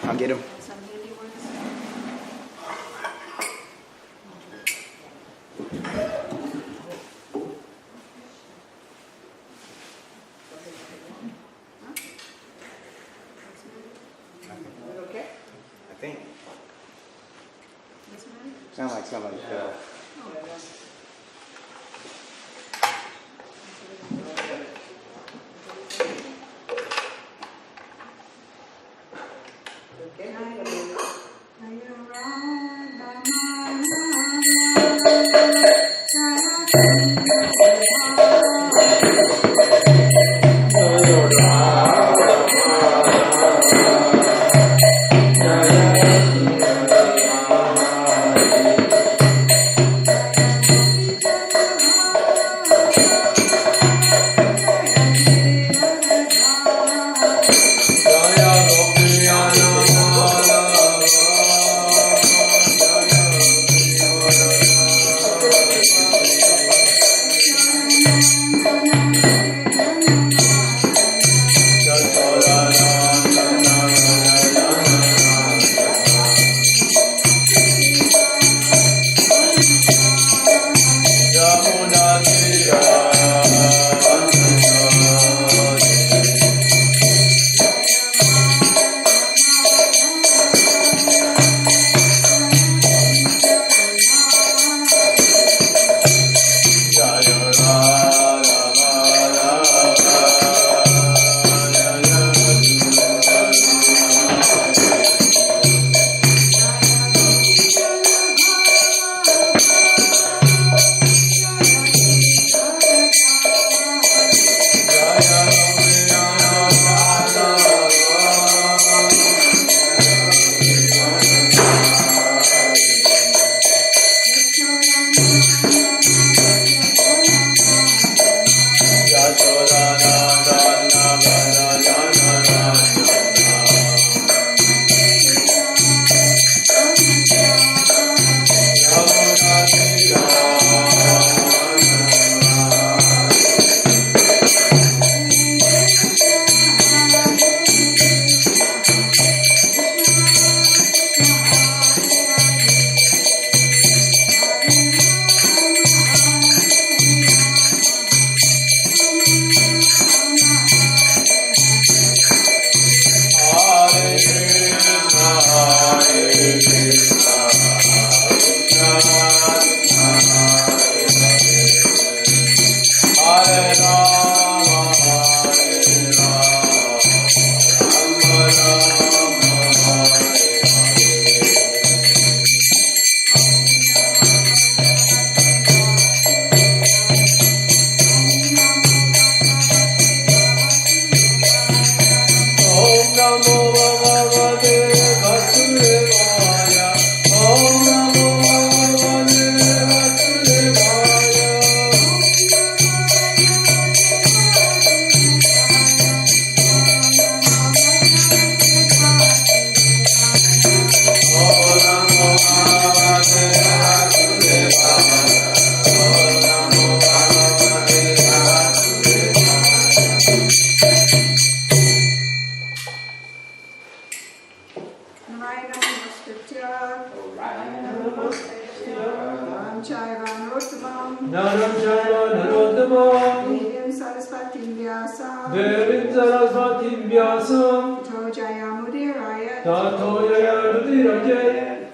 I'll get him. Okay? I think. Sound like somebody fell.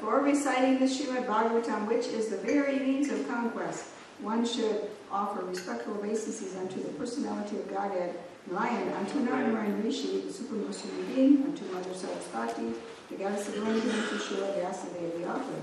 Before reciting the Srimad Bhagavatam, which is the very means of conquest, one should offer respectful obeisances unto the personality of Godhead, Lion, unto Narayan Rishi, the supremest human being, unto Mother Sarasvati, the goddess of learning, and to Shura Vyasade, the author.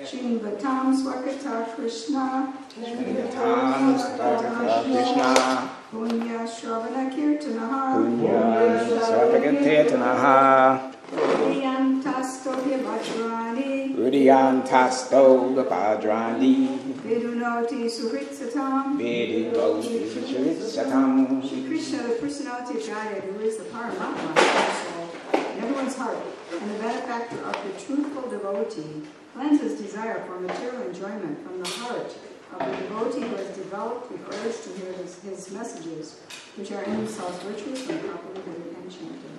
Shrimvatam Swakata Krishna, Shrimvatam Swakata Krishna, Punya Shravana Kirtanaha, Punya Shravana Kirtanaha, Udyantasto Vajrani, Udyantasto Vajrani, Vidunoti Suhritsatam, Vidunoti Suhritsatam. Shri Krishna, the personality of Godhead, who is the Paramatma, soul, in everyone's heart, and the benefactor of the truthful devotee, cleanses desire for material enjoyment from the heart of the devotee who has developed the urge to hear his messages, which are in themselves virtuous and properly good and chanted.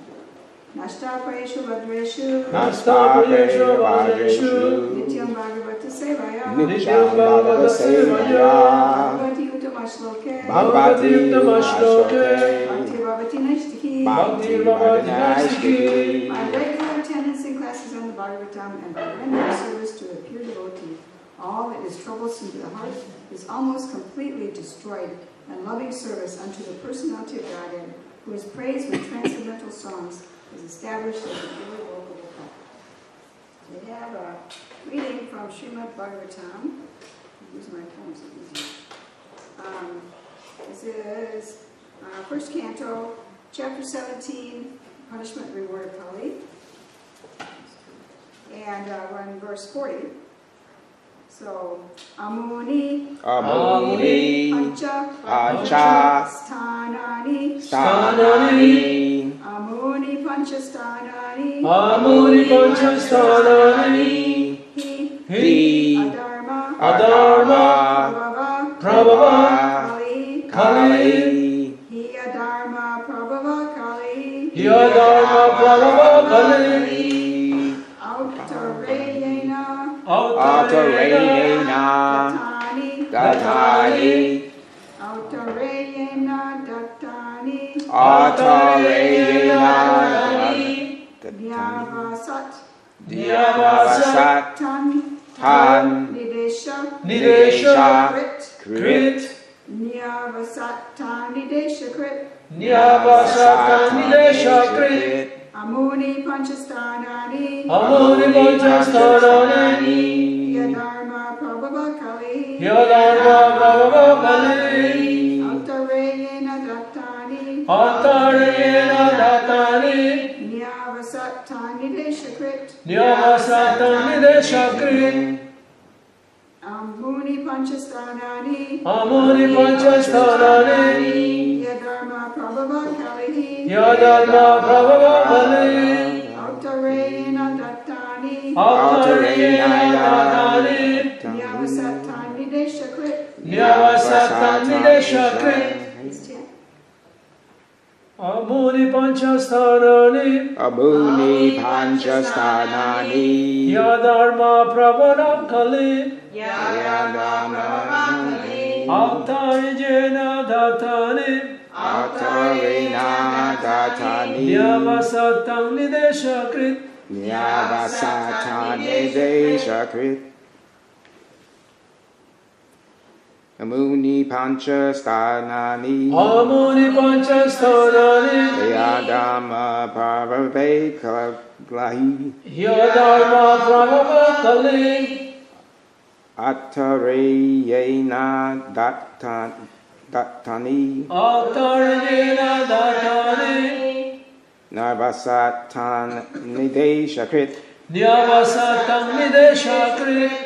Nashtapreshu Vajreshu Nastapreshu Vajreshu Nityam Bhagavata Sevaya Nityam Bhagavata Sevaya Bhagavati Uttamashloke Bhagavati Uttamashloke Bhakti Bhavati Naishtiki Bhakti Bhavati Naishtiki. My regular attendance in classes on the Bhagavatam and by rendering service to a pure devotee, all that is troublesome to the heart is almost completely destroyed, and loving service unto the personality of Godhead, who is praised with transcendental songs, is established as an irrevocable fact. We have a reading from Srimad Bhagavatam. Use my poems. This is first canto, chapter 17, Punishment, Reward of Kali. And we're in verse 40. So, Amuni, Pancha, Sthanani, Amuni Pancha Sthanani, He, Adharma, Prabhava, Kali, He Adharma, Prabhava, Kali, Autarayena Datani Autarayena Datani Dhyavasat Tan Nidesha Krit Dhyavasat Tan Nidesha Krit Amuni Panchastanani Yadharma Prabhava Kali Autarayena Datani Nyavasatani Deshakrit Amuni Panchastanani Yadharma Prabhava Kali Autarayena Datani Nyavasatani Deshakrit Amuni Panchastanani Yadharma Pravana Kali Autarayena Datani Nyavasatani Deshakrit Amuni Panchastanani Yadharma Prabhava Kali Autarayena Datani Nyavasatani Deshakrit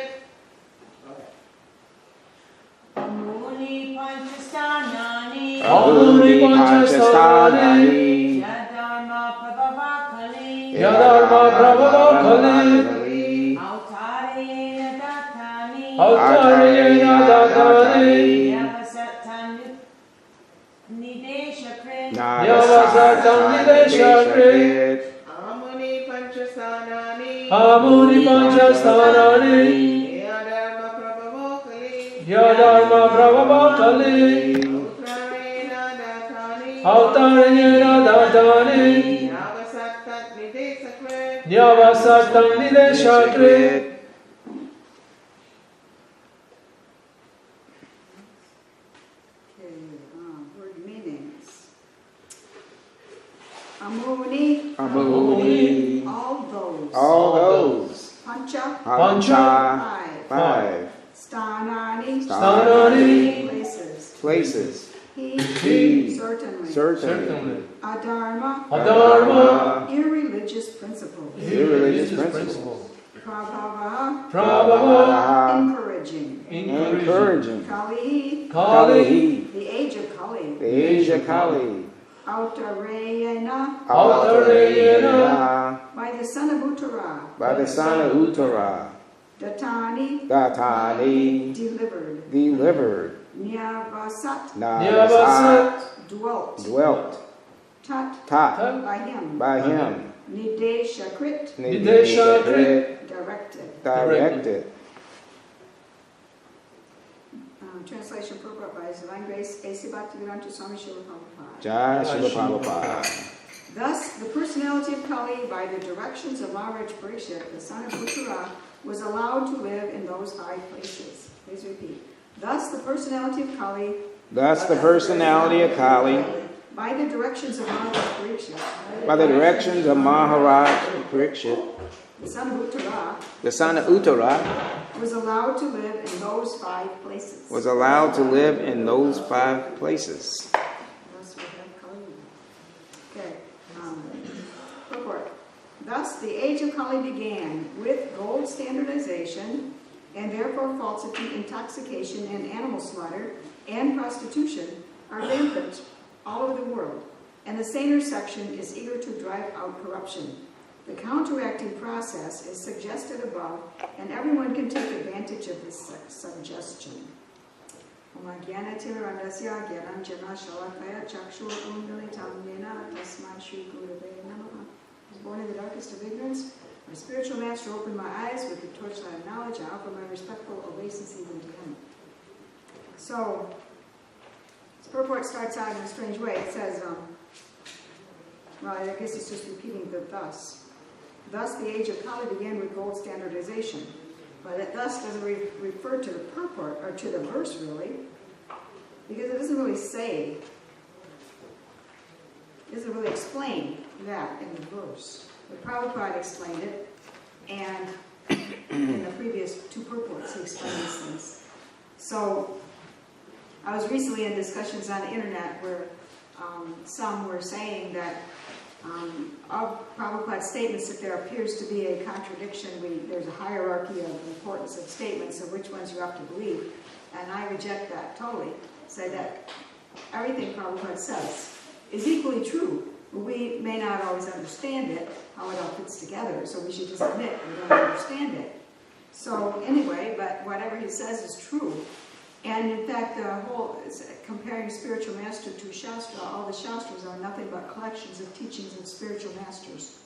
Amuni Panchastanani Yadharma Prabhava Kali Autarayena Datani Nyavasatani Deshakrit Amuni Panchastanani Yadharma Prabhava Kali Autarayena Datani Nyavasatani Deshakrit. Word meanings. Amuni, all those. Pancha, Five. Sthanani, Places. He, certainly. Adharma, irreligious principles. Prabhava, encouraging. Kali, the age of Kali. Autarayena, by the son of Uttara. Datani, delivered. Nyavasat, dwelt. Tat, by him. Nideshakrit, Nideshakrit, directed. directed. Translation purport by His Divine Grace, A.C. Bhaktivedanta Swami Srila Prabhupada. Jai Srila Prabhupada. Thus, the personality of Kali, by the directions of Maharaj Parikshit, the son of Uttara, was allowed to live in those high places. Please repeat. Thus, the personality of Kali, Thus the personality of Kali, by the directions of Maharaj Parikshit, by the directions of Maharaj Parikshit, the son of Uttara, the son of Uttara, was allowed to live in those 5 places. was allowed to live in those 5 places. Thus we have Kali. Okay. Purport. Thus, the age of Kali began with gold standardization, and therefore falsity, intoxication, and animal slaughter, and prostitution are rampant all over the world, and the saner section is eager to drive out corruption. The counteracting process is suggested above, and everyone can take advantage of this suggestion. I was born in the darkest of ignorance. My spiritual master opened my eyes with the torchlight of knowledge. I offer my respectful obeisances unto him. So, this purport starts out in a strange way. It says, well, I guess it's just repeating the thus. Thus, the age of Kali began with gold standardization. But it thus doesn't refer to the purport, or to the verse, really, because it doesn't really say, it doesn't really explain that in the verse. But Prabhupada explained it, and in the previous 2 purports he explained these things. So, I was recently in discussions on the internet where some were saying that of Prabhupada's statements, if there appears to be a contradiction, there's a hierarchy of importance of statements of which ones you have to believe. And I reject that totally. Say that everything Prabhupada says is equally true. But we may not always understand it, how it all fits together, so we should just admit we don't understand it. So anyway, but whatever he says is true. And in fact, the whole, comparing spiritual master to Shastra, all the Shastras are nothing but collections of teachings of spiritual masters.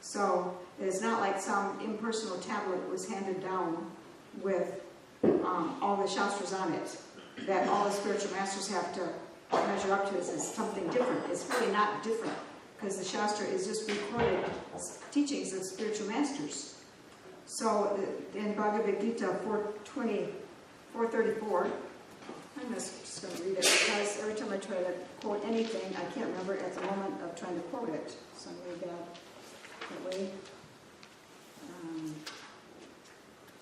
So it's not like some impersonal tablet was handed down with all the Shastras on it, that all the spiritual masters have to measure up to is something different. It's really not different, because the Shastra is just recorded teachings of spiritual masters. So in Bhagavad Gita 434, I'm just going to read it, because every time I try to quote anything, I can't remember at the moment of trying to quote it. So I'm really bad that way.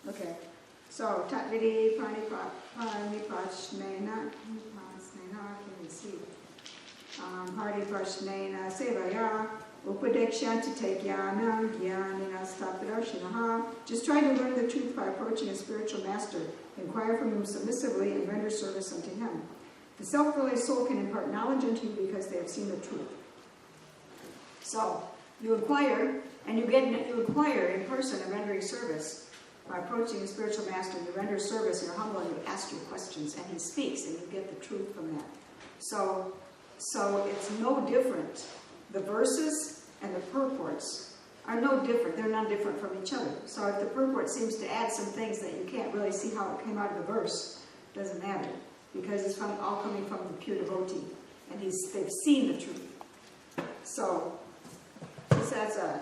Okay. So, Tatvidi Pranipashnena, can you see? Hardi Prashnena Sevaya, Upadekshanta Jnana, Jnanina Stapadarshinaha. Just try to learn the truth by approaching a spiritual master. Inquire from him submissively and render service unto him. The self-realized soul can impart knowledge unto you because they have seen the truth. So, you inquire, and you inquire in person and rendering service. By approaching a spiritual master, you render service, you're humble, and you ask your questions, and he speaks, and you get the truth from that. So it's no different. The verses and the purports are no different. They're not different from each other. So if the purport seems to add some things that you can't really see how it came out of the verse, it doesn't matter, because it's all coming from the pure devotee, and they've seen the truth. So this adds a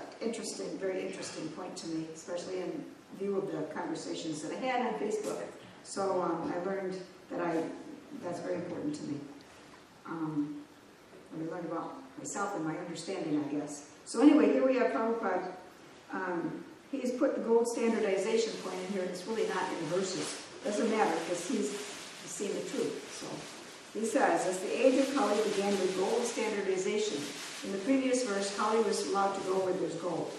very interesting point to me, especially in view of the conversations that I had on Facebook. So I learned that's very important to me. I learned about myself and my understanding, I guess. So anyway, here we have Prabhupada. He's put the gold standardization point in here, and it's really not in the verses. Doesn't matter, because he's seen the truth. So he says, as the age of Kali began with gold standardization. In the previous verse, Kali was allowed to go where there's gold.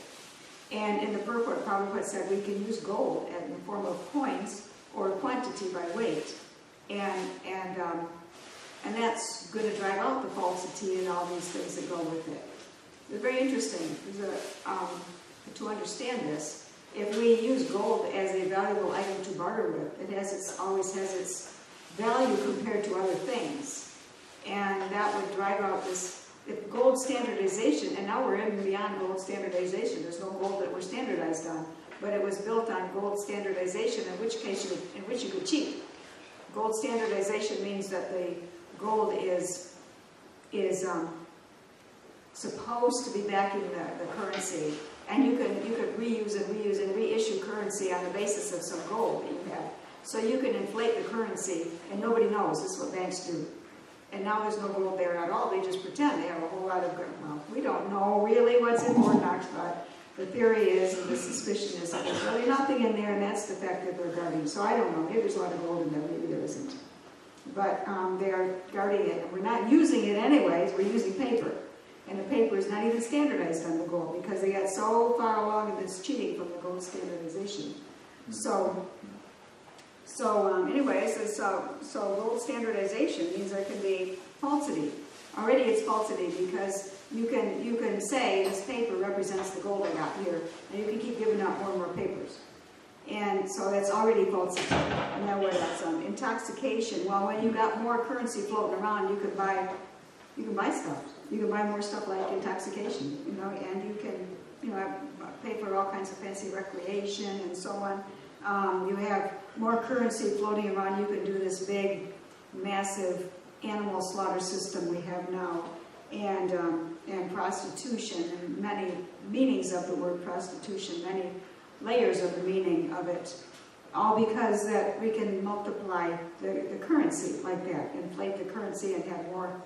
And in the purport, Prabhupada said we can use gold in the form of coins or quantity by weight. And that's going to drive out the falsity and all these things that go with it. It's very interesting to understand this. If we use gold as a valuable item to barter with, it always has its value compared to other things. And that would drive out this if gold standardization, and now we're even beyond gold standardization, there's no gold that we're standardized on, but it was built on gold standardization, in which you could cheat. Gold standardization means that the gold is supposed to be backing the currency, and you could reuse and reissue currency on the basis of some gold that you have. So you can inflate the currency, and nobody knows. This is what banks do. And now there's no gold there at all. They just pretend they have a whole lot of gold. Well, we don't know really what's in Fort Knox, but the theory is, and the suspicion is, that there's really nothing in there, and that's the fact that they're guarding. So I don't know. Maybe there's a lot of gold in there. Maybe there isn't. But they are guarding it, and we're not using it anyways. We're using paper. And the paper is not even standardized on the gold because they got so far along in this cheating from the gold standardization. So gold standardization means there can be falsity. Already it's falsity because you can say this paper represents the gold I got here, and you can keep giving out more and more papers. And so that's already falsity. And then what else? Intoxication. Well, when you got more currency floating around, you can buy stuff. You can buy more stuff like intoxication, and you can, pay for all kinds of fancy recreation and so on. You have more currency floating around. You can do this big, massive animal slaughter system we have now, and prostitution, and many meanings of the word prostitution, many layers of the meaning of it, all because that we can multiply the currency like that, inflate the currency, and have more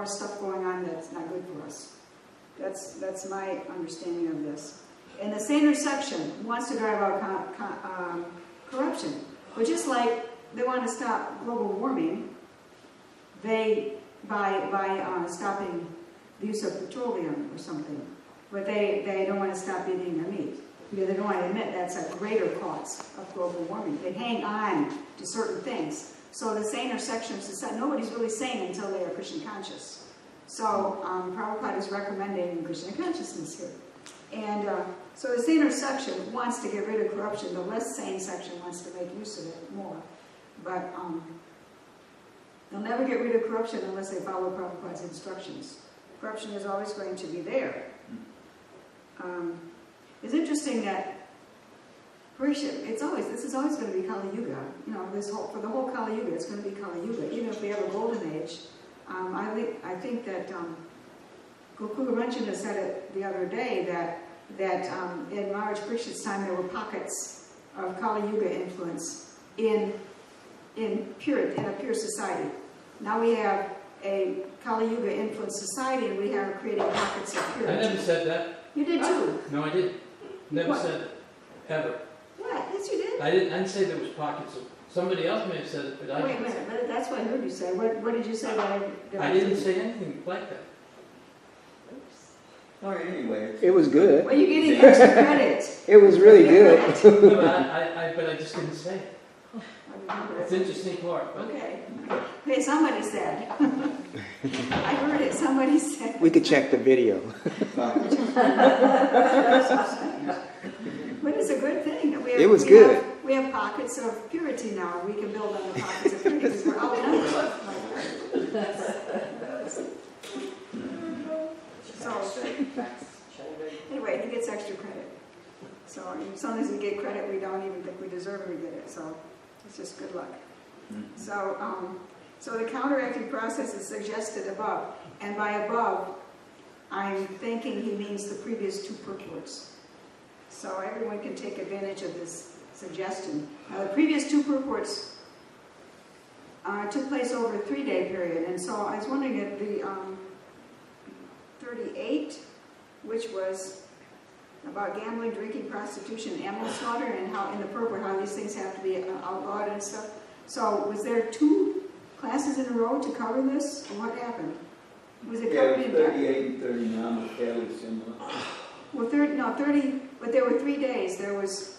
stuff going on that's not good for us. That's my understanding of this. And the Saner section wants to drive out corruption, but just like they want to stop global warming, by stopping the use of petroleum or something, but they don't want to stop eating their meat because they don't want to admit that's a greater cause of global warming. They hang on to certain things. So the saner section of society, nobody's really sane until they are Krishna conscious. So Prabhupada is recommending Krishna consciousness here. And so the saner section wants to get rid of corruption. The less sane section wants to make use of it more. But they'll never get rid of corruption unless they follow Prabhupada's instructions. Corruption is always going to be there. It's interesting that this is always going to be Kali Yuga. For the whole Kali Yuga, it's going to be Kali Yuga. Even if we have a golden age, I think that Gokula Ranjana said it the other day that in Maharaj Parikshit's time there were pockets of Kali Yuga influence in a pure society. Now we have a Kali Yuga influenced society, and we are creating pockets of purity. I never said that. You did too. No, I didn't. Never said it. Ever. What? Yes, you did. I didn't say there was pockets of. Somebody else may have said it, but I Wait a minute. But that's what I heard you say. What did you say? I didn't say anything like that. All right, anyway. It was good. Well, you're getting extra credit. It was really good. No, but I just didn't say it. It's an interesting part. But Okay. Hey, somebody said. I heard it. Somebody said. We could check the video. But it's a good thing. It was good. We have pockets of purity now, and we can build on the pockets of purity because we're outnumbered. So, anyway, he gets extra credit. So sometimes we get credit we don't even think we deserve, and we get it. So it's just good luck. So the counteracting process is suggested above, and by above, I'm thinking he means the previous two purports. So everyone can take advantage of this suggestion. Now the previous two purports took place over a 3-day period, and so I was wondering if the 38, which was about gambling, drinking, prostitution, animal slaughter, and how in the purport how these things have to be outlawed and stuff. So was there 2 classes in a row to cover this, or what happened? Was it covered in 38 and 39 were fairly similar. Well, 30, but there were 3 days. There was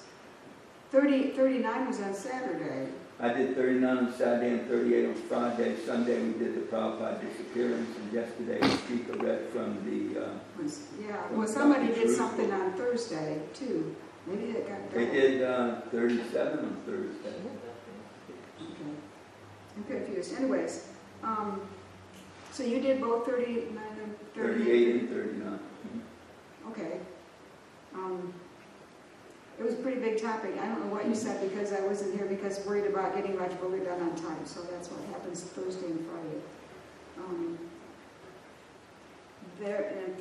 39 was on Saturday. I did 39 on Saturday and 38 on Friday. Sunday we did the Prabhupada disappearance, and yesterday the speaker read from the... Well, somebody did something on Thursday, too. Maybe it got They double. did 37 on Thursday. Okay. I'm confused. Anyways, So you did both 39 and 38 and 39. Okay. It was a pretty big topic. I don't know what you said because I wasn't here because worried about getting Raj Boga done on time. So that's what happens Thursday and Friday. And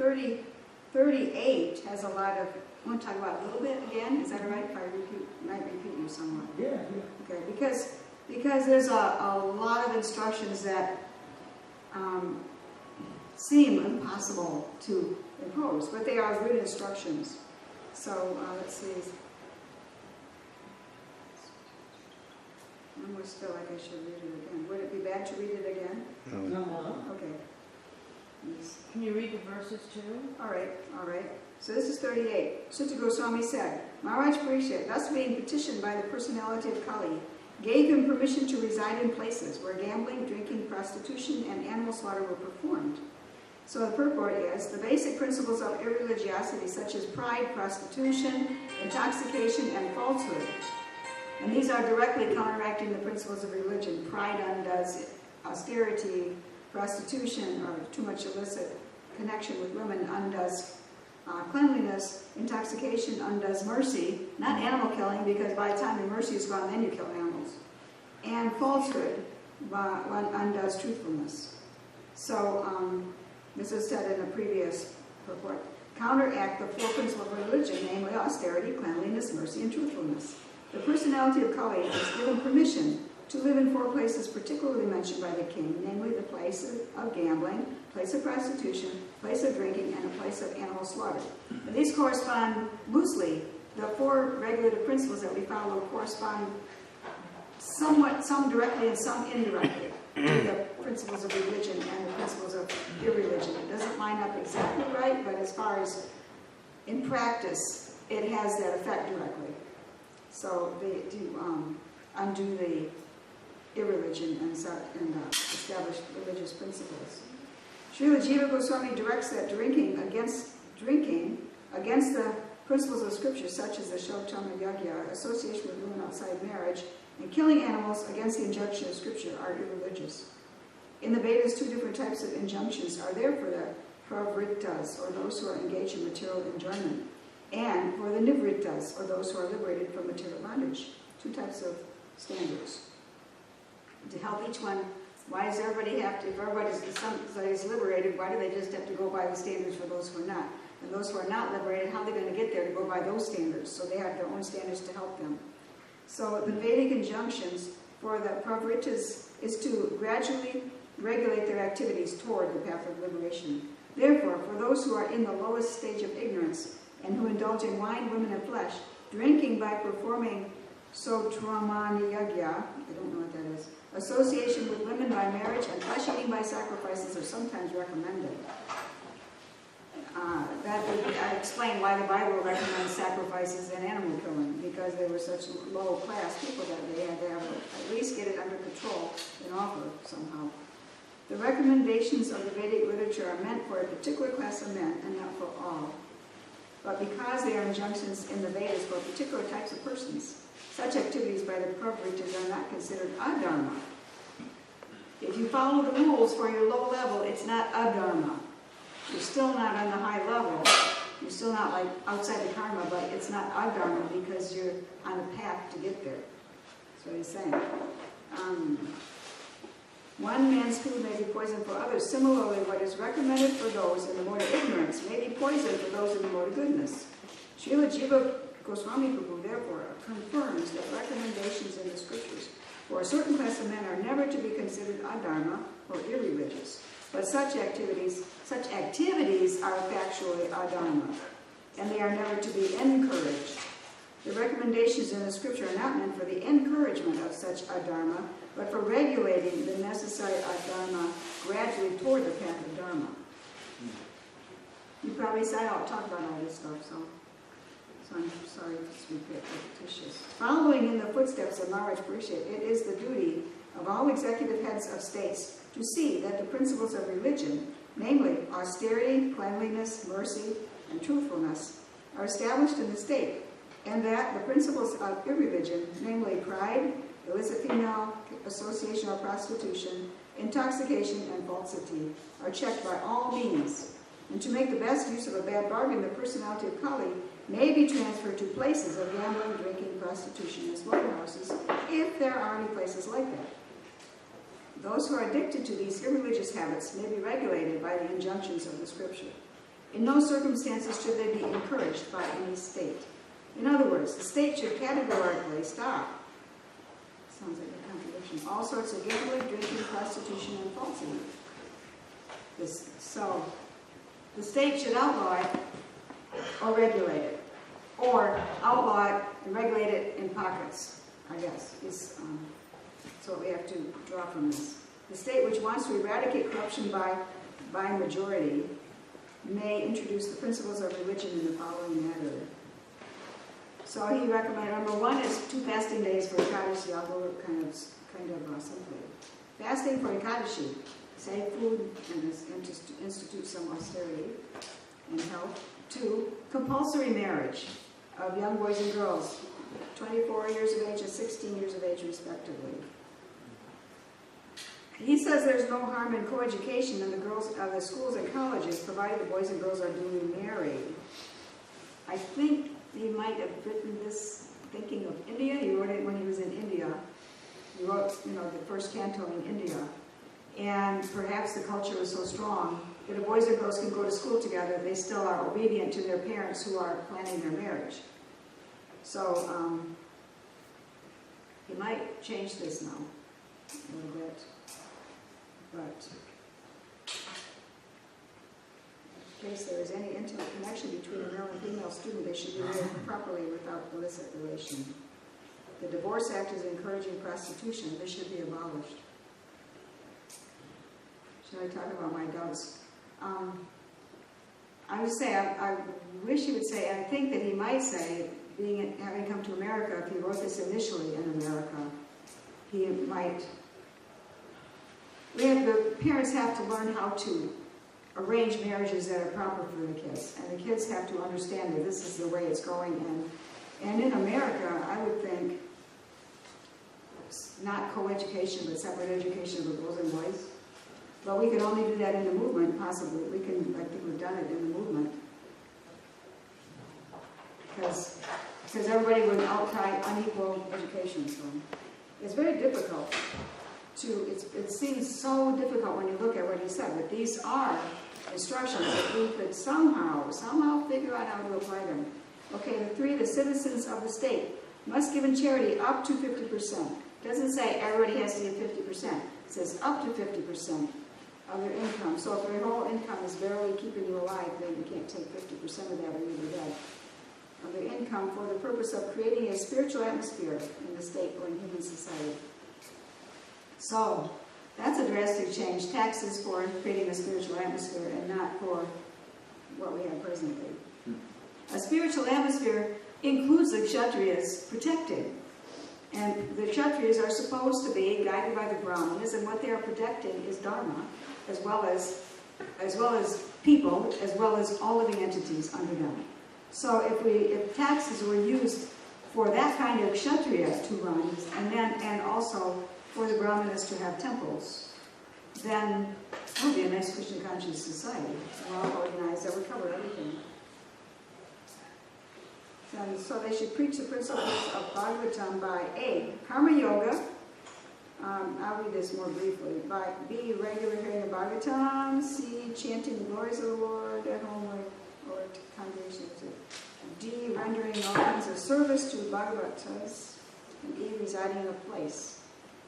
38 has a lot of, I want to talk about a little bit again. Is that all right if I might repeat you somewhat? Yeah. Okay, because there's a lot of instructions that seem impossible to impose, but they are good instructions. So let's see. I almost feel like I should read it again. Would it be bad to read it again? No. Okay. Yes. Can you read the verses too? All right. So this is 38. Sutta Goswami said, Madhava-priya, thus being petitioned by the personality of Kali, gave him permission to reside in places where gambling, drinking, prostitution, and animal slaughter were performed. So the purport is, the basic principles of irreligiosity such as pride, prostitution, intoxication, and falsehood. And these are directly counteracting the principles of religion. Pride undoes austerity, prostitution, or too much illicit connection with women, undoes cleanliness, intoxication undoes mercy, not animal killing, because by the time the mercy is gone, then you kill animals. And falsehood undoes truthfulness. So this is said in a previous purport. Counteract the four principles of religion, namely austerity, cleanliness, mercy, and truthfulness. The personality of Kali is given permission to live in four places particularly mentioned by the king, namely the place of gambling, place of prostitution, place of drinking, and a place of animal slaughter. And these correspond loosely. The four regulative principles that we follow correspond somewhat, some directly and some indirectly, to the principles of religion and the principles of irreligion. It doesn't line up exactly right, but as far as in practice, it has that effect directly. So they do undo the irreligion and establish religious principles. Srila Jiva Goswami directs that drinking against the principles of scripture, such as the Shobtama Yagya, association with women outside marriage, and killing animals against the injunction of scripture are irreligious. In the Vedas, two different types of injunctions are there for the pravrittas, or those who are engaged in material enjoyment, and for the nivrittas, or those who are liberated from material bondage. Two types of standards. To help each one, why does everybody have to, if somebody's liberated, why do they just have to go by the standards for those who are not? And those who are not liberated, how are they going to get there to go by those standards? So they have their own standards to help them. So the Vedic injunctions for the pravrittas is to gradually regulate their activities toward the path of liberation. Therefore, for those who are in the lowest stage of ignorance and who indulge in wine, women, and flesh, drinking by performing Sotramani Yagya, I don't know what that is, association with women by marriage, and flesh eating by sacrifices are sometimes recommended. I explain why the Bible recommends sacrifices and animal killing, because they were such low-class people that they had to have at least get it under control and offer somehow. The recommendations of the Vedic literature are meant for a particular class of men and not for all. But because they are injunctions in the Vedas for particular types of persons, such activities by the pravrittas are not considered adharma. If you follow the rules for your low level, it's not adharma. You're still not on the high level. You're still not like outside the karma, but it's not adharma because you're on a path to get there. That's what he's saying. One man's food may be poison for others. Similarly, what is recommended for those in the mode of ignorance may be poison for those in the mode of goodness. Srila Jiva Goswami Prabhu therefore confirms that recommendations in the scriptures for a certain class of men are never to be considered adharma or irreligious. But such activities are factually adharma, and they are never to be encouraged. The recommendations in the scripture are not meant for the encouragement of such adharma, but for regulating the necessary adharma gradually toward the path of dharma. You probably said I'll talk about all this stuff, so I'm sorry if it's repetitious. Following in the footsteps of Madhava-priya, it is the duty of all executive heads of states to see that the principles of religion, namely austerity, cleanliness, mercy, and truthfulness, are established in the state, and that the principles of irreligion, namely pride, illicit female association or prostitution, intoxication, and falsity are checked by all means. And to make the best use of a bad bargain, the personality of Kali may be transferred to places of gambling, drinking, prostitution, and slaughterhouses, if there are any places like that. Those who are addicted to these irreligious habits may be regulated by the injunctions of the scripture. In no circumstances should they be encouraged by any state. In other words, the state should categorically stop. Sounds like a contradiction. All sorts of gambling, drinking, prostitution, and falsity. So, the state should outlaw it or regulate it. Or outlaw it and regulate it in pockets, I guess. That's what we have to draw from this. The state which wants to eradicate corruption by majority may introduce the principles of religion in the following manner. So he recommended, number one is 2 fasting days for Ekadashi. I'll go kind of simply. Fasting for Ekadashi, save food and institute some austerity and health. 2, compulsory marriage of young boys and girls, 24 years of age and 16 years of age respectively. He says there's no harm in coeducation in the schools and colleges, provided the boys and girls are duly married. I think he might have written this thinking of India. He wrote it when he was in India. He wrote, the first canto in India. And perhaps the culture was so strong that if boys and girls can go to school together, they still are obedient to their parents who are planning their marriage. So he might change this now a little bit. But in case there is any intimate connection between a male and female student, they should be married properly without illicit relation. The Divorce Act is encouraging prostitution. This should be abolished. Should I talk about my doubts? I would say, I wish he would say, and I think that he might say, having come to America, if he wrote this initially in America, he might. The parents have to learn how to arrange marriages that are proper for the kids, and the kids have to understand that this is the way it's going. And in America, I would think not co-education, but separate education of girls and boys. But we can only do that in the movement, possibly. I think we've done it in the movement. Because everybody would outcry unequal education. So it's very difficult it seems so difficult when you look at what he said, but these are instructions that we could somehow figure out how to apply them. Okay, the 3, the citizens of the state must give in charity up to 50%. It doesn't say everybody has to give 50%. It says up to 50% of their income. So if their whole income is barely keeping you alive, then you can't take 50% of that or you'll be dead. Of their income for the purpose of creating a spiritual atmosphere in the state or in human society. So that's a drastic change. Taxes for creating a spiritual atmosphere and not for what we have presently. A spiritual atmosphere includes the Kshatriyas protecting. And the Kshatriyas are supposed to be guided by the Brahmanas, and what they are protecting is Dharma, as well as people, as well as all living entities under them. So if taxes were used for that kind of Kshatriya to run, and also for the Brahmanas to have temples, then it would be a nice Krishna conscious society. Well organized, that would cover everything. And so they should preach the principles of Bhagavatam by A, Karma Yoga. I'll read this more briefly. By B, regular hearing of Bhagavatam. C, chanting the glories of the Lord at home or congregation. D, rendering all kinds of service to Bhagavatas. And E, residing in a place.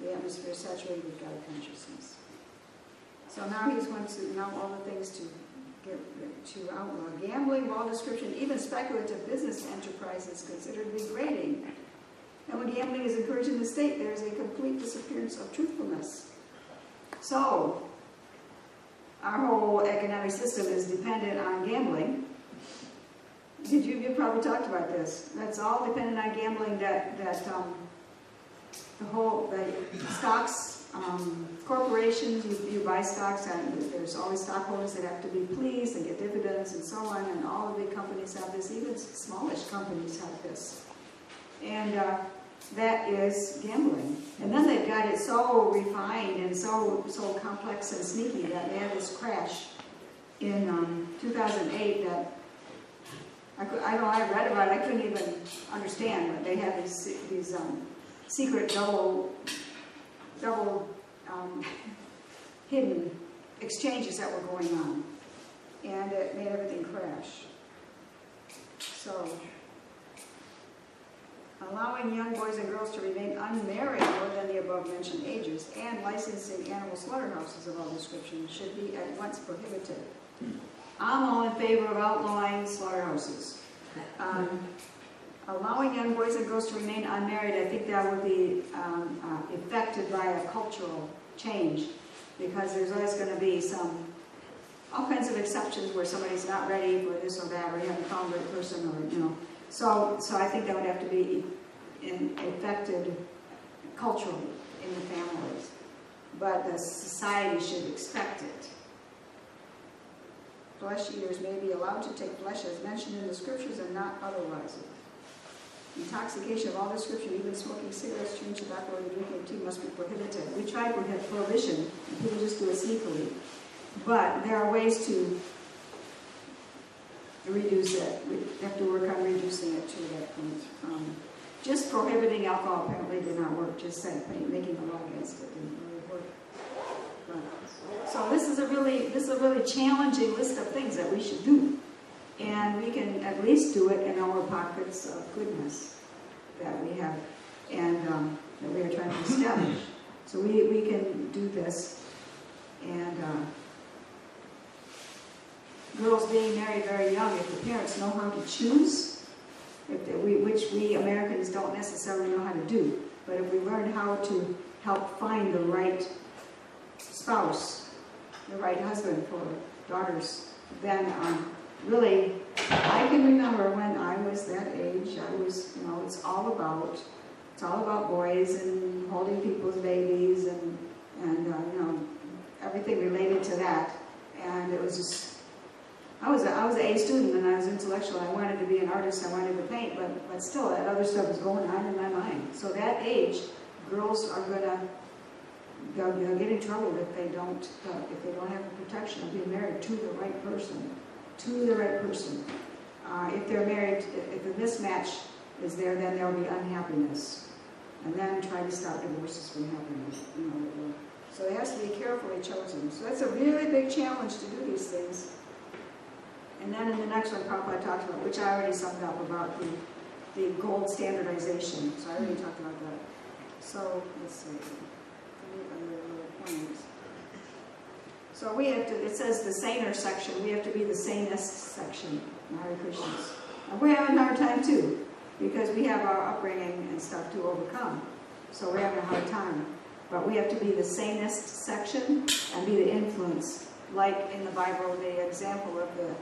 The atmosphere saturated with God consciousness. So now he's going to know all the things to outlaw. Gambling, of all description, even speculative business enterprise is considered degrading. And when gambling is encouraged in the state, there is a complete disappearance of truthfulness. So, our whole economic system is dependent on gambling. You probably talked about this. That's all dependent on gambling, the stocks, corporations, you buy stocks, and there's always stockholders that have to be pleased and get dividends and so on, and all the big companies have this, even smallish companies have this. And that is gambling. And then they've got it so refined and so complex and sneaky that they had this crash in 2008 that I read about it, I couldn't even understand, but they had these secret double hidden exchanges that were going on, and it made everything crash. So, allowing young boys and girls to remain unmarried more than the above-mentioned ages and licensing animal slaughterhouses of all descriptions should be at once prohibited. I'm all in favor of outlawing slaughterhouses. Allowing young boys and girls to remain unmarried, I think that would be affected by a cultural change, because there's always going to be all kinds of exceptions where somebody's not ready for this or that, or you haven't found the right person, or So I think that would have to be affected culturally in the families, but the society should expect it. Flesh eaters may be allowed to take flesh as mentioned in the scriptures and not otherwise. Intoxication of all the scripture, even smoking cigarettes, chewing tobacco, or drinking tea must be prohibited. We try to have prohibition, and people just do it sneakily. But there are ways to reduce it. We have to work on reducing it to that point. Just prohibiting alcohol apparently did not work. Just saying, making a law against it didn't really work. So this is a really challenging list of things that we should do, and we can at least do it in our pockets of goodness that we have and that we are trying to establish. So we can do this, and girls being married very young, if the parents know how to choose, which we Americans don't necessarily know how to do, but if we learn how to help find the right spouse, the right husband for daughters, then really, I can remember when I was that age, it's all about boys and holding people's babies and everything related to that, and it was just, I was an A student and I was intellectual. I wanted to be an artist. I wanted to paint, but still, that other stuff was going on in my mind. So that age, girls are they'll get in trouble if they don't have the protection of being married to the right person. If they're married, if a mismatch is there, then there will be unhappiness, and then try to stop divorces from happening. So it has to be carefully chosen. So that's a really big challenge to do these things. And then in the next one, Prabhupada talked about, which I already summed up, about the gold standardization. So I already talked about that. So let's see. So we have to, it says the saner section, we have to be the sanest section in Hare Krishnas. And we're having a hard time too, because we have our upbringing and stuff to overcome. So we're having a hard time. But we have to be the sanest section and be the influence. Like in the Bible, the example of the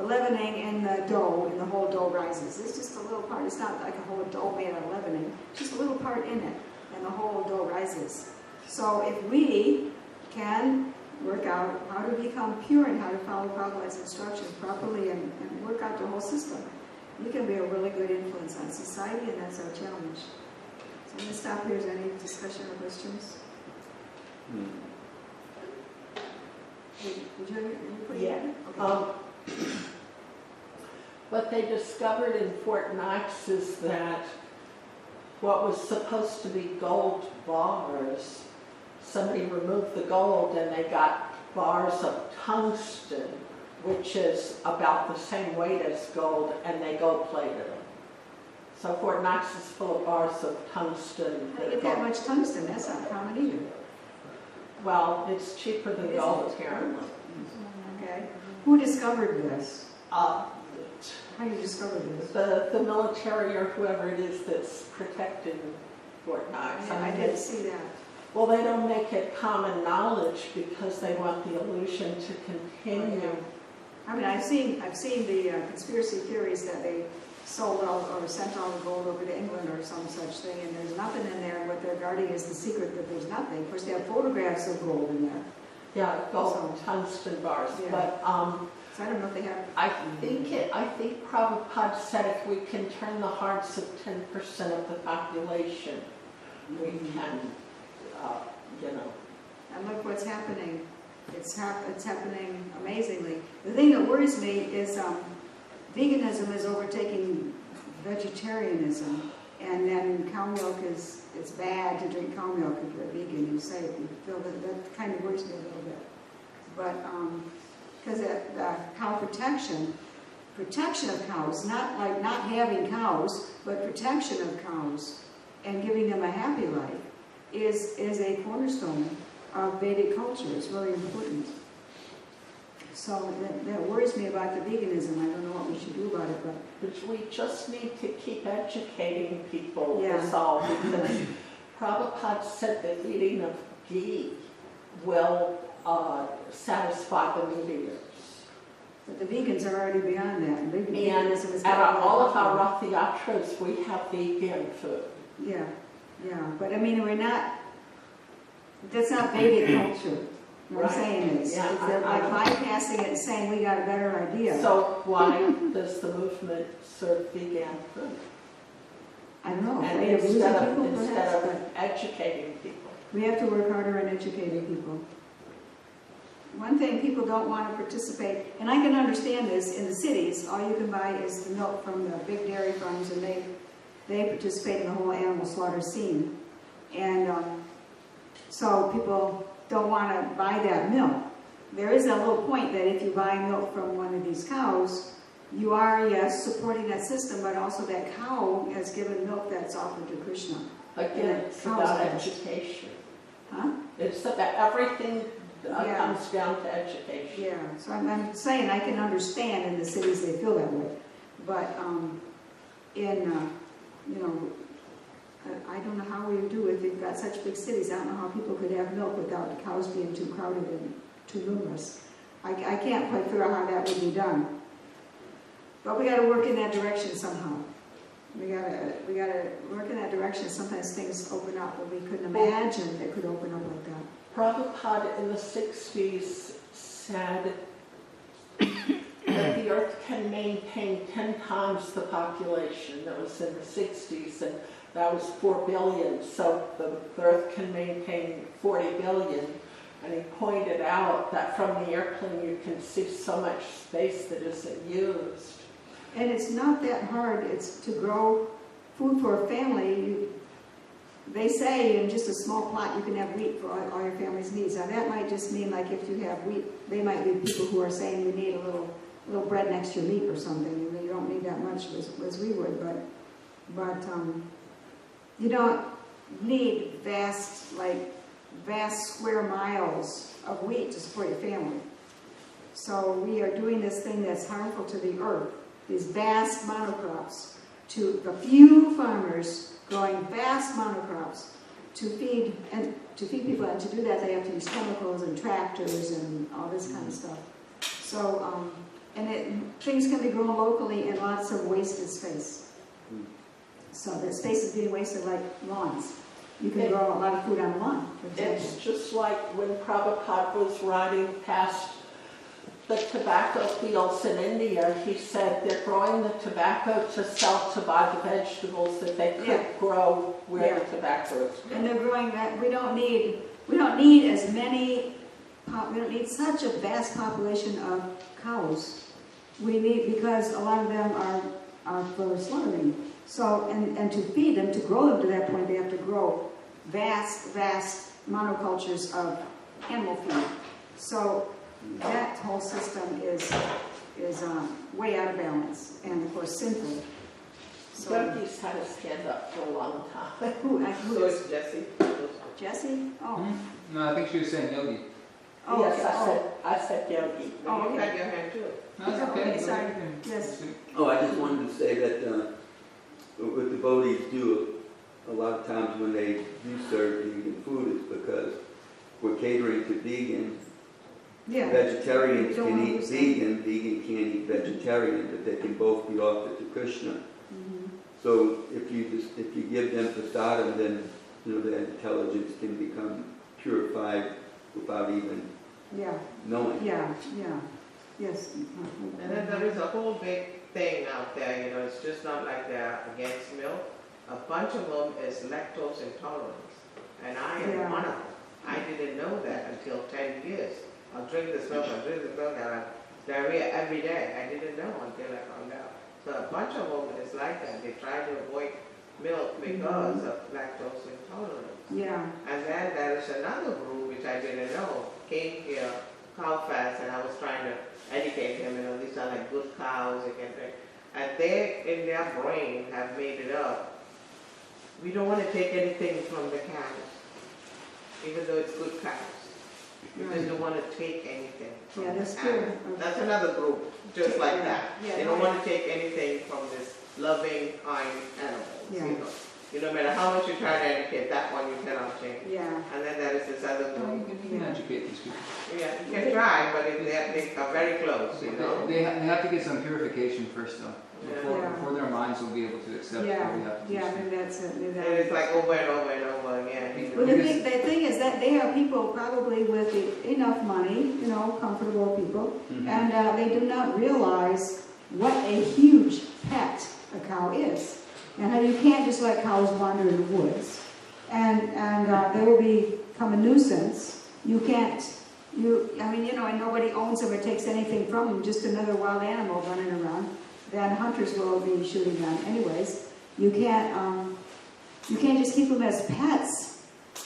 leavening in the dough, and the whole dough rises. It's just a little part. It's not like a whole dough made out of leavening. Just a little part in it, and the whole dough rises. So if we can work out how to become pure and how to follow Prabhupada's instructions properly and work out the whole system, we can be a really good influence on society, and that's our challenge. So I'm going to stop here. Is there any discussion or questions? Would you put it in? Okay. What they discovered in Fort Knox is that what was supposed to be gold bars, somebody removed the gold and they got bars of tungsten, which is about the same weight as gold, and they gold-plated them. So Fort Knox is full of bars of tungsten. How do you get that much tungsten? That's not common either. Well, it's cheaper than gold, apparently. Okay. Who discovered this? How do you discover this? The military or whoever it is that's protecting Fort Knox. I didn't see that. Well, they don't make it common knowledge because they want the illusion to continue. Oh, yeah. I mean, I've seen the conspiracy theories that they sold out or sent all the gold over to England or some such thing, and there's nothing in there. What they're guarding is the secret that there's nothing. Of course, they have photographs of gold in there. Yeah, gold tungsten bars, Yeah. but, So I don't know if they have, I think Prabhupada said if we can turn the hearts of 10% of the population, we can, you know. and look what's happening. It's happening amazingly. The thing that worries me is veganism is overtaking vegetarianism, and then cow milk it's bad to drink cow milk if you're a vegan. You say you feel that kind of worries me a little bit, but because the cow protection of cows, not like not having cows, but protection of cows and giving them a happy life is a cornerstone of Vedic culture. It's really important. So that worries me about the veganism. I don't know what we should do about it, but We just need to keep educating people, Yeah. is all, because Prabhupada said that eating of ghee will satisfy the meat eaters. but the vegans are already beyond that. And Veganism is at all of popular. our Rath Yatras, we have vegan food. Yeah, but I mean, that's not Vedic culture. What I'm Right. saying is, Yeah, they're like I- bypassing it and saying we got a better idea. So why does the movement serve vegan food? I don't know. And Afraid of losing instead people, of perhaps, but educating people. we have to work harder on educating people. One thing, people don't want to participate, and I can understand this, in the cities, all you can buy is the milk from the big dairy farms, and they participate in the whole animal slaughter scene. And so people don't want to buy that milk. There is a little point that if you buy milk from one of these cows, you are, yes, supporting that system, but also that cow has given milk that's offered to Krishna. Again, it's Cows about best. education. Huh? It's about everything Yeah. comes down to education. Yeah, so I'm saying I can understand in the cities they feel that way, but I don't know how we do if we've got such big cities. I don't know how people could have milk without the cows being too crowded and too numerous. I can't quite figure out how that would be done, but we got to work in that direction somehow. We got to work in that direction. Sometimes things open up where we couldn't imagine they could open up like that. Prabhupada in the 60s said that the earth can maintain 10 times the population that was in the 60s, and that was 4 billion, so the earth can maintain 40 billion. And he pointed out that from the airplane you can see so much space that isn't used. And it's not that hard. It's to grow food for a family. They say in just a small plot you can have wheat for all your family's needs. Now that might just mean like if you have wheat, they might be people who are saying you need a little bread next to your meat or something. You don't need that much as we would, but you don't need vast square miles of wheat to support your family. So we are doing this thing that's harmful to the earth. These vast monocrops, to the few farmers growing vast monocrops to feed people, and to do that they have to use chemicals and tractors and all this kind of stuff. So things can be grown locally in lots of wasted space. So the space is being wasted like lawns. You can grow a lot of food on a lawn, for example. It's just like when Prabhupada was riding past the tobacco fields in India, he said they're growing the tobacco to sell to buy the vegetables that they could grow where the tobacco is grown. And they're growing that. We don't need such a vast population of cows. We need, because a lot of them are for slaughtering. So, and to feed them, to grow them to that point, they have to grow vast monocultures of animal feed. So that whole system is way out of balance, and of course sinful. So Yogi's had his hand up for a long time. who So is it's Jesse. Jesse? Oh, No, I think she was saying yogi. oh, Yes, okay. I said Yogi. Oh, You okay. got your hand too. No, it's okay. Okay, sorry. Yes. Oh, I just wanted to say that what devotees do a lot of times when they do serve vegan food is because we're catering to vegan. Yeah. Vegetarians Don't can wanna eat lose them. vegan, vegan can't eat vegetarian, but they can both be offered to Krishna. Mhm. So if you give them prasadam, then their intelligence can become purified without even Yeah, knowing. yeah, yes. And then there is a whole big thing out there, you know, it's just not like they're against milk. A bunch of them is lactose intolerance, and I am one of them. I didn't know that until 10 years. I'll drink this milk, and I have diarrhea every day. I didn't know until I found out. So a bunch of them is like that. They try to avoid milk because of lactose intolerance. Yeah, And then there is another group which I didn't know, came here, cow fast, and I was trying to educate him, you know, these are like good cows, they can drink. And they, in their brain, have made it up. We don't want to take anything from the cows, even though it's good cows. We just don't want to take anything from yeah, the that's cows. true. That's another group, just like that. Yeah, They don't right. want to take anything from this loving, kind animals, Yeah. you know. No matter how much you try to educate, that one you cannot change. Yeah, And then there is this other Well, group. you can educate these people. Yeah, you can try, but they are very close, you know. They have to get some purification first, though. Yeah. Before their minds will be able to accept what we yeah, have to do. yeah, maybe that's it. Maybe And that- it's like over and over and over again. You know. Well, the thing is that they are people probably with enough money, you know, comfortable people, Mhm. and they do not realize what a huge pet a cow is. And how you can't just let cows wander in the woods, and they will become a nuisance. You can't, and nobody owns them or takes anything from them, just another wild animal running around. Then hunters will be shooting them anyways. You can't just keep them as pets.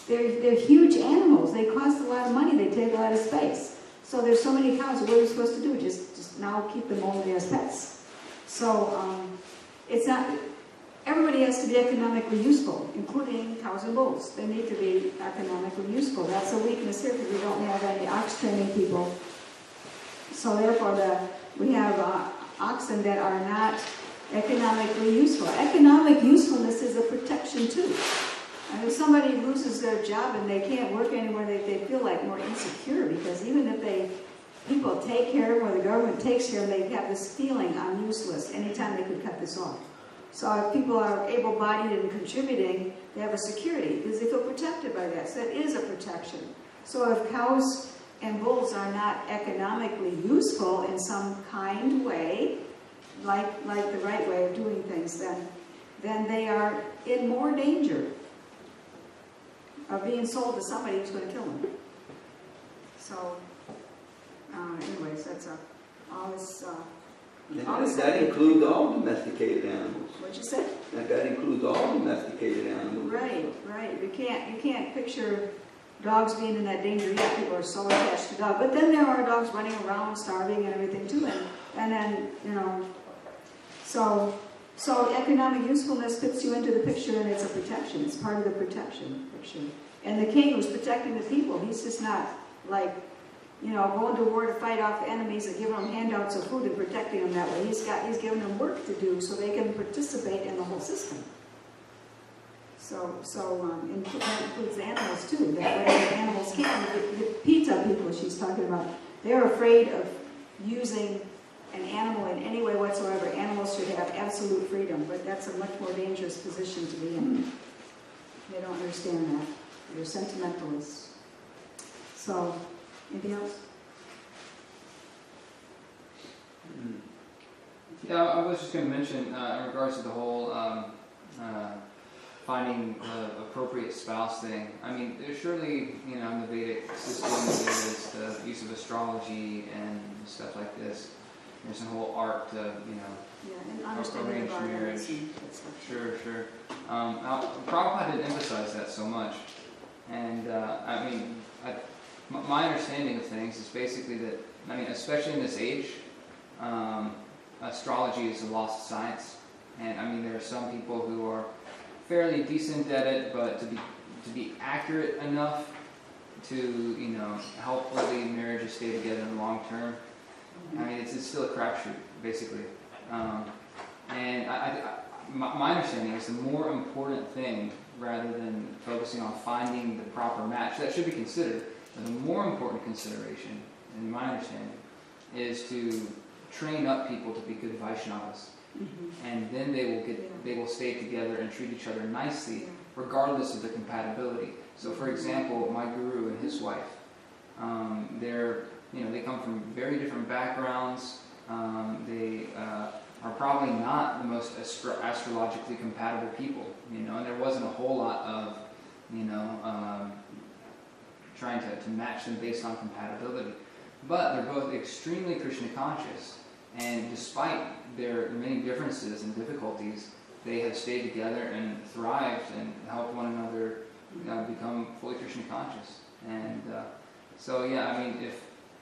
They're huge animals. They cost a lot of money. They take a lot of space. So there's so many cows. What are we supposed to do? Just now keep them only as pets. So it's not. Everybody has to be economically useful, including cows and bulls. They need to be economically useful. That's a weakness here because we don't have any ox training people. So therefore, we have oxen that are not economically useful. Economic usefulness is a protection too. And if somebody loses their job and they can't work anywhere, they feel like more insecure because even if people take care of them or the government takes care of them, they have this feeling, I'm useless. Anytime they could cut this off. So if people are able-bodied and contributing, they have a security because they feel protected by that. So it is a protection. So if cows and bulls are not economically useful in some kind way, like the right way of doing things, then they are in more danger of being sold to somebody who's going to kill them. So, anyways, that's all this. That includes all domesticated animals. What'd you say? That includes all domesticated animals. Right. You can't picture dogs being in that danger yet. People are so attached to dogs. But then there are dogs running around starving and everything too. And then, so economic usefulness fits you into the picture and it's a protection. It's part of the protection picture. And the king who's protecting the people, he's just not like, going to war to fight off enemies and giving them handouts of food and protecting them that way. He's giving them work to do so they can participate in the whole system. So that includes the animals too. That way the animals can. The pizza people she's talking about, they're afraid of using an animal in any way whatsoever. Animals should have absolute freedom, but that's a much more dangerous position to be in. They don't understand that. They're sentimentalists. So, anything else? Yeah, I was just going to mention in regards to the whole finding the appropriate spouse thing. I mean, there's surely, in the Vedic system, there's the use of astrology and stuff like this. There's a whole art to, And understanding arrange about marriage. Sure. Sure. Now, Prabhupada didn't emphasize that so much. And, my understanding of things is basically that, especially in this age, astrology is a lost science. And, there are some people who are fairly decent at it, but to be accurate enough to, help really marriages stay together in the long term, it's still a crapshoot, basically. And my understanding is the more important thing, rather than focusing on finding the proper match, that should be considered, but the more important consideration, in my understanding, is to train up people to be good Vaishnavas. Mm-hmm. And then they will stay together and treat each other nicely, regardless of the compatibility. So, for example, my guru and his wife, They come from very different backgrounds. They are probably not the most astrologically compatible people, and there wasn't a whole lot of, trying to match them based on compatibility. But they're both extremely Krishna conscious, and despite their many differences and difficulties, they have stayed together and thrived and helped one another become fully Krishna conscious. And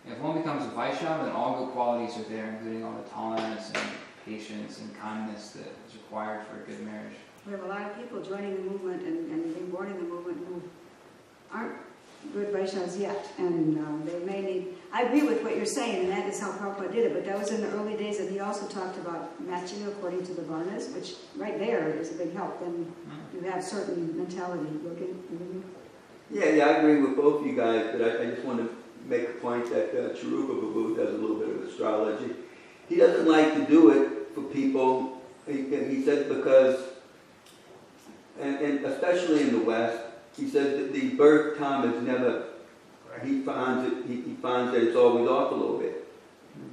if one becomes a Vaishnava, then all good qualities are there, including all the tolerance and patience and kindness that is required for a good marriage. We have a lot of people joining the movement and being born in the movement who aren't good Vaishnavas yet, and they may need. I agree with what you're saying, and that is how Prabhupada did it, but that was in the early days, and he also talked about matching according to the varnas, which right there is a big help. Then you have certain mentality. Yeah, I agree with both you guys, but I just want to make a point that Charupa Babu does a little bit of astrology. He doesn't like to do it for people, he says, because, and especially in the West, he says that the birth time is never, he finds that it's always off a little bit.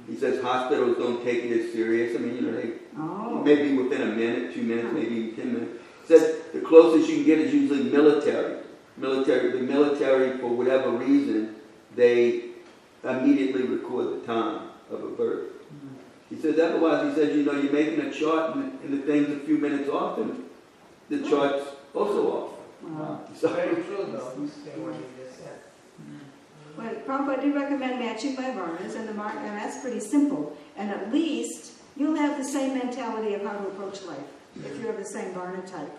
He says hospitals don't take it as serious. I mean, they maybe within a minute, 2 minutes, maybe 10 minutes. He says the closest you can get is usually military. The military, for whatever reason, they immediately record the time of a birth. He says otherwise, he says, you're making a chart and the thing's a few minutes off, and the chart's also off. So very true, though. He's saying what he just said. Well, Prabhupada did recommend matching by varnas, and that's pretty simple. And at least you'll have the same mentality of how to approach life if you're of the same varna type.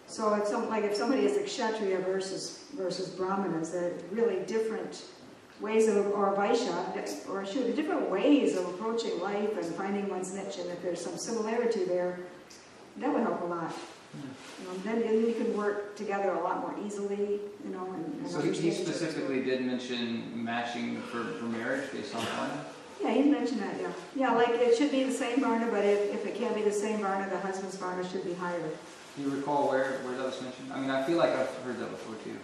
So it's if somebody is a Kshatriya versus Brahmanas, they're really different ways of, or Vaishya, or different ways of approaching life and finding one's niche. And if there's some similarity there, that would help a lot. Then you can work together a lot more easily, and so he specifically did mention matching for marriage based on varna? Yeah, he mentioned that, yeah. Yeah, like it should be the same varna, but if it can't be the same varna, the husband's varna should be higher. Do you recall where that was mentioned? I mean, I feel like I've heard that before too.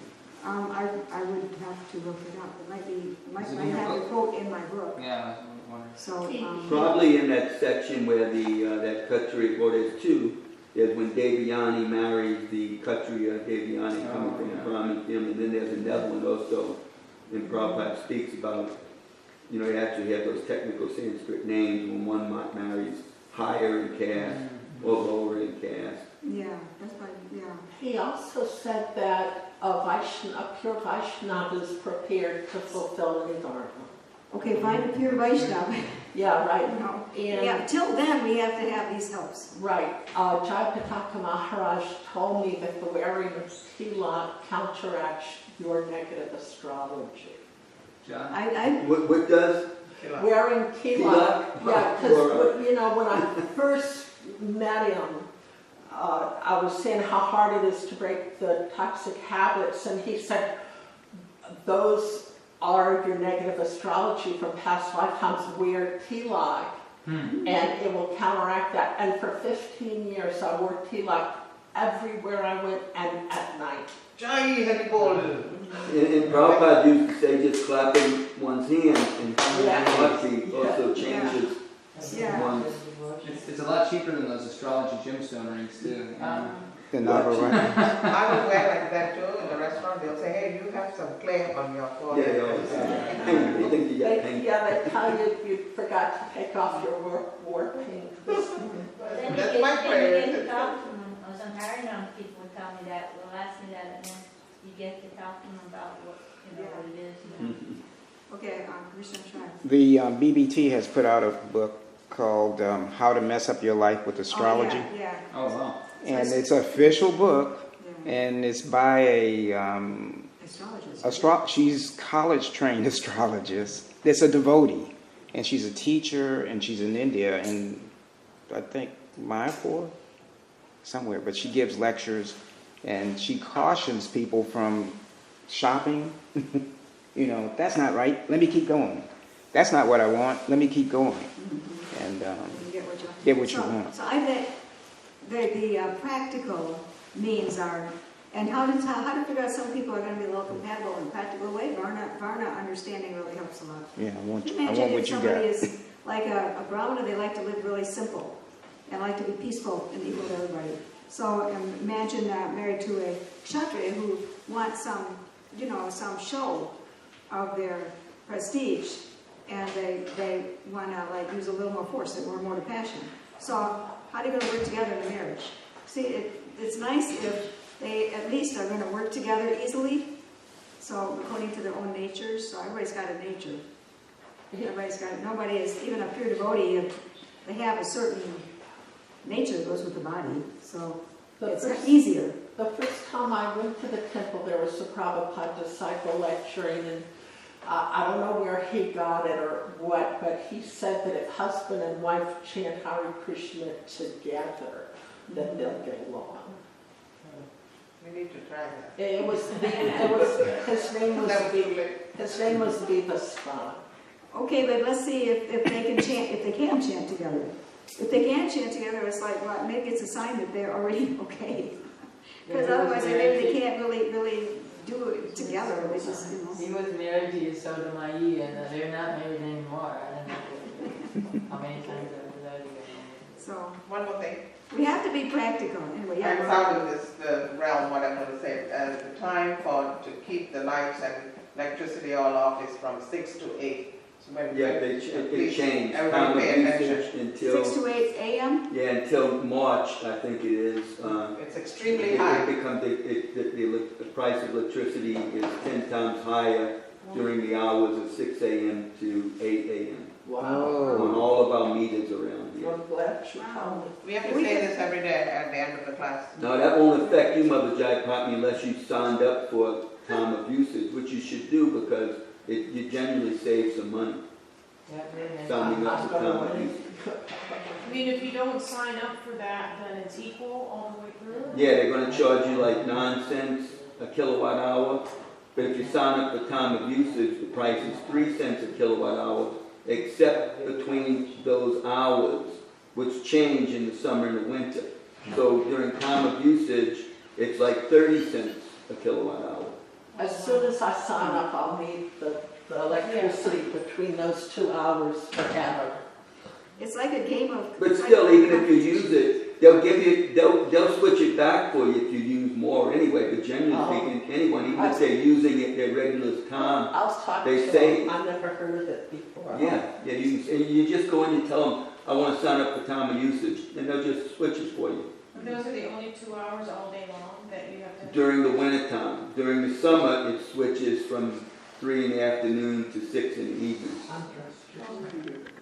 I would have to look it up. It might have the quote in my book. Yeah, I was wondering. So, probably in that section where that Kshatriya, well, there's two. There's when Devyani marries the Kshatriya, Devyani coming from the Brahmin family, and then there's another one also, and Prabhupada speaks about, you actually have those technical Sanskrit names when one marries higher in caste or lower in caste. Yeah, that's right, yeah. He also said that a pure Vaishnava is prepared to fulfill any dharma. Okay, find a pure Vaishnava. Yeah, right. And till then, we have to have these helps. Right. Jayapataka Maharaj told me that the wearing of tilak counteracts your negative astrology. John? What does? Wearing tilak. Yeah, because when I first met him, I was saying how hard it is to break the toxic habits, and he said, those are your negative astrology from past lifetimes. Wear tilak, and it will counteract that. And for 15 years, I wore tilak everywhere I went and at night. Jai Hari Bol. And Prabhupada used to say just clapping one's hands and also changes one's. It's a lot cheaper than those astrology gemstone rings too. I would wear like that too. In the restaurant, they'll say, "Hey, you have some clay on your forehead." They tell you forgot to take off your war paint. That's my prayer. Some Harinam people would tell me that, will ask me that, and then you get to talk to them about what it is. Okay, Krishna Shah. The BBT has put out a book called How to Mess Up Your Life with Astrology. Yeah. Oh, wow. And it's an official book, and it's by a astrologist. She's college-trained astrologist. It's a devotee, and she's a teacher, and she's in India, and I think Mayapur, somewhere. But she gives lectures, and she cautions people from shopping. That's not right. Let me keep going. That's not what I want. Let me keep going. And get what you want. So I bet the practical means are And how to figure out some people are going to be a little compatible in a practical way. Varna understanding really helps a lot. Yeah, I want Imagine what if you somebody got. is like a Brahmana, they like to live really simple and like to be peaceful and equal to everybody. So imagine married to a Kshatriya who wants some show of their prestige, and they want to like use a little more force, they want more to passion. So how are they going to work together in a marriage? See, it's nice if they at least are going to work together easily, so according to their own natures. So everybody's got a nature. Nobody is, even a pure devotee, if they have a certain nature that goes with the body, so it's easier. The first time I went to the temple, there was a Prabhupada disciple lecturing, and I don't know where he got it or what, but he said that if husband and wife chant Hare Krishna together, then they'll get along. We need to try that. His name was Viva Svan. Okay, but let's see if they can chant, if they can chant together. If they can't chant together, it's like, well, maybe it's a sign that they're already okay. Because otherwise, maybe they can't really do it together. They just, He was married to Yasoda Mai, and they're not married anymore. I don't know how many times I've been married. So One more thing. we have to be practical. Anyway, I'm yeah. out of the realm, what I'm going to say. The time to keep the lights and electricity all off is from 6 to 8. So when it changed. Everybody Time of pay attention. usage until 6 to 8 a.m. Yeah, until March, I think it is. It's extremely high. The price of electricity is 10 times higher during the hours of 6 a.m. to 8 a.m. Wow. On all of our meters around here. I'm glad you told me. We have to say this every day at the end of the class. Now, that won't affect you, Mother Jayapatni, unless you signed up for time of usage, which you should do because you generally save some money signing up for time of usage. I mean, if you don't sign up for that, then it's equal all the way through? Yeah, they're going to charge you like 9 cents a kilowatt hour. But if you sign up for time of usage, the price is 3 cents a kilowatt hour, except between those hours, which change in the summer and the winter. So during time of usage, it's like 30 cents a kilowatt hour. As soon as I sign up, I'll need the electricity between those 2 hours forever. It's like a game of. But still, even if you use it, they'll switch it back for you if you use more anyway. But generally speaking, anyone, even if they're using it their regular time, I was talking they to say. them. I never heard of it before. Yeah. You just go in and tell them, I want to sign up for time of usage, and they'll just switch it for you. And those are the only 2 hours all day long that you have to... During the winter time. During the summer, it switches from 3 in the afternoon to 6 in the evening. I'm just